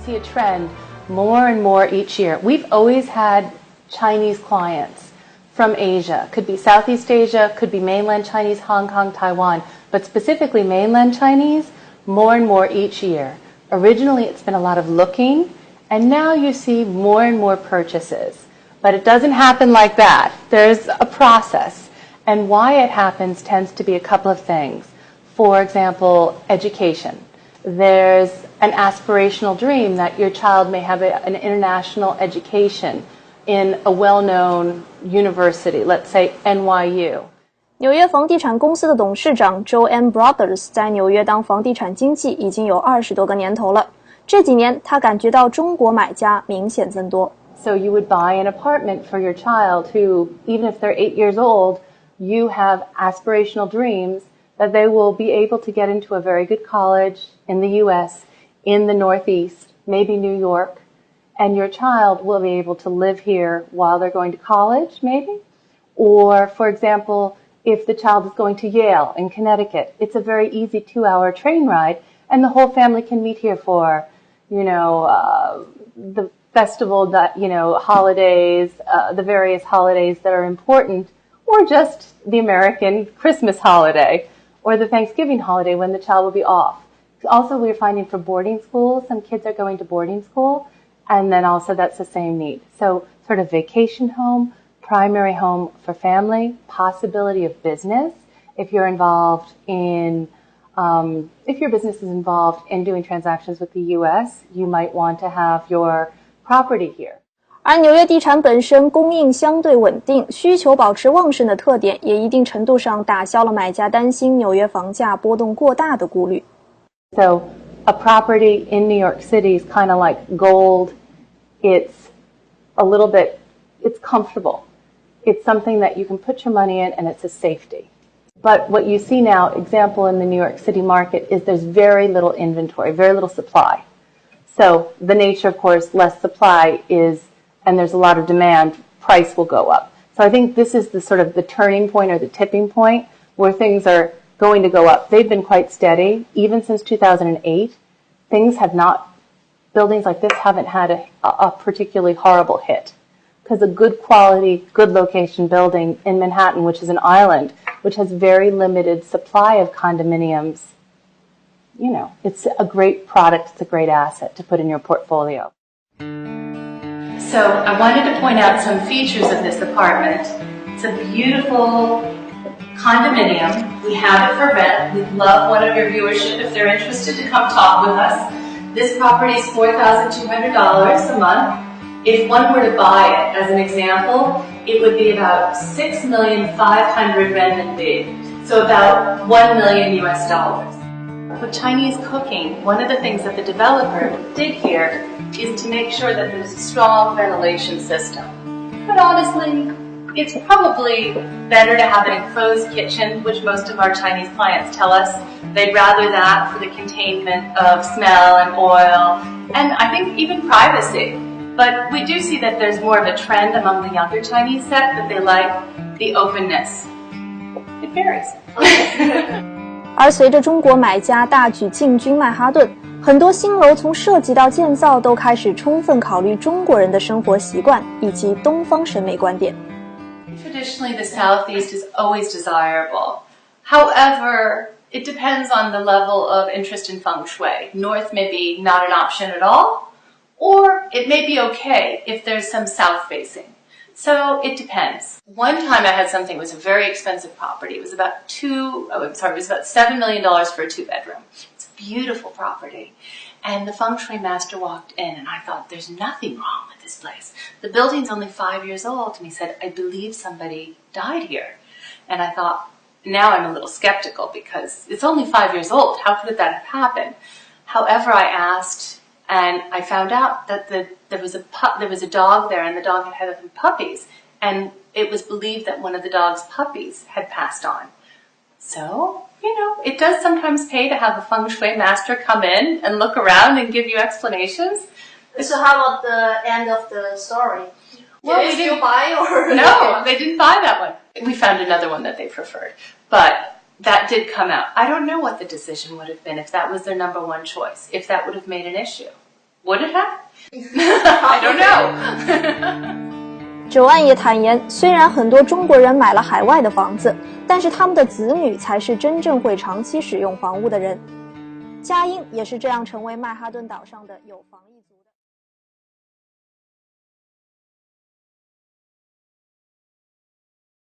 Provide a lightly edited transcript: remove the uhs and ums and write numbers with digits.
see a trend more and more each year. We've always had Chinese clients from Asia. Could be Southeast Asia, could be mainland Chinese, Hong Kong, Taiwan, but specifically mainland Chinese, more and more each year. Originally, it's been a lot of looking, and now you see more and more purchases. But it doesn't happen like that. There's a process. And why it happens tends to be a couple of things. For example, education. There's an aspirational dream that your child may have an international education in a well-known university, let's say NYU. 纽约房地产公司的董事长 Joanne Brothers 在纽约当房地产经纪已经有20多个年头了。这几年，他感觉到中国买家明显增多。So you would buy an apartment for your child who, even if they're 8 years old, you have aspirational dreams that they will be able to get into a very good college in the U.S., in the Northeast, maybe New York, and your child will be able to live here while they're going to college, maybe. Or, for example, if the child is going to Yale in Connecticut, it's a very easy 2-hour train ride, and the whole family can meet here for, the festival, holidays, the various holidays that are important, or just the American Christmas holiday, or the Thanksgiving holiday when the child will be off. Also, we're finding for boarding schools, some kids are going to boarding school, and then also that's the same need. So sort of vacation home, primary home for family, possibility of business. If you're involved in, if your business is involved in doing transactions with the U.S., you might want to have your property here. 而纽约地产本身供应相对稳定，需求保持旺盛的特点，也一定程度上打消了买家担心纽约房价波动过大的顾虑。So a property in New York City is kind of like gold. It's a little bit, it's comfortable. It's something that you can put your money in and it's a safety. But what you see now, example in the New York City market, is there's very little inventory, very little supply. So the nature, of course, less supply is, and there's a lot of demand, price will go up. So I think this is the sort of the turning point or the tipping point where things are going to go up. They've been quite steady. Even since 2008, things have not, buildings like this haven't had a particularly horrible hit. Because a good quality, good location building in Manhattan, which is an island, which has very limited supply of condominiums, it's a great product, it's a great asset to put in your portfolio. So I wanted to point out some features of this apartment. It's a beautiful condominium. We have it for rent. We'd love one of your viewership, if they're interested, to come talk with us. This property is $4,200 a month. If one were to buy it, as an example, it would be about 6,500,000 renminbi, so about $1 million US. With Chinese cooking, one of the things that the developer did here is to make sure that there's a strong ventilation system. But honestly, it's probably better to have an enclosed kitchen, which most of our Chinese clients tell us they'd rather that for the containment of smell and oil, and I think even privacy. But we do see that there's more of a trend among the younger Chinese set that they like the openness. It varies. 而随着中国买家大举进军曼哈顿，很多新楼从设计到建造都开始充分考虑中国人的生活习惯以及东方审美观点。Traditionally, the Southeast is always desirable. However, it depends on the level of interest in feng shui. North may be not an option at all, or it may be okay if there's some south facing. So it depends. One time I had something, it was a very expensive property. It was about $7 million for a 2-bedroom. It's a beautiful property. And the feng shui master walked in and I thought, there's nothing wrong with this place. The building's only 5 years old. And he said, I believe somebody died here. And I thought, now I'm a little skeptical because it's only 5 years old. How could that have happened? However, I asked, and I found out that there was a dog there, and the dog had some puppies, and it was believed that one of the dog's puppies had passed on. So, it does sometimes pay to have a feng shui master come in and look around and give you explanations. So how about the end of the story? Well, did you buy or no? They didn't buy that one. We found another one that they preferred, but that did come out. I don't know what the decision would have been if that was their number one choice, if that would have made an issue. Would it have? I don't know. 周安也坦言，虽然很多中国人买了海外的房子，但是他们的子女才是真正会长期使用房屋的人。佳音也是这样成为曼哈顿岛上的有房一族。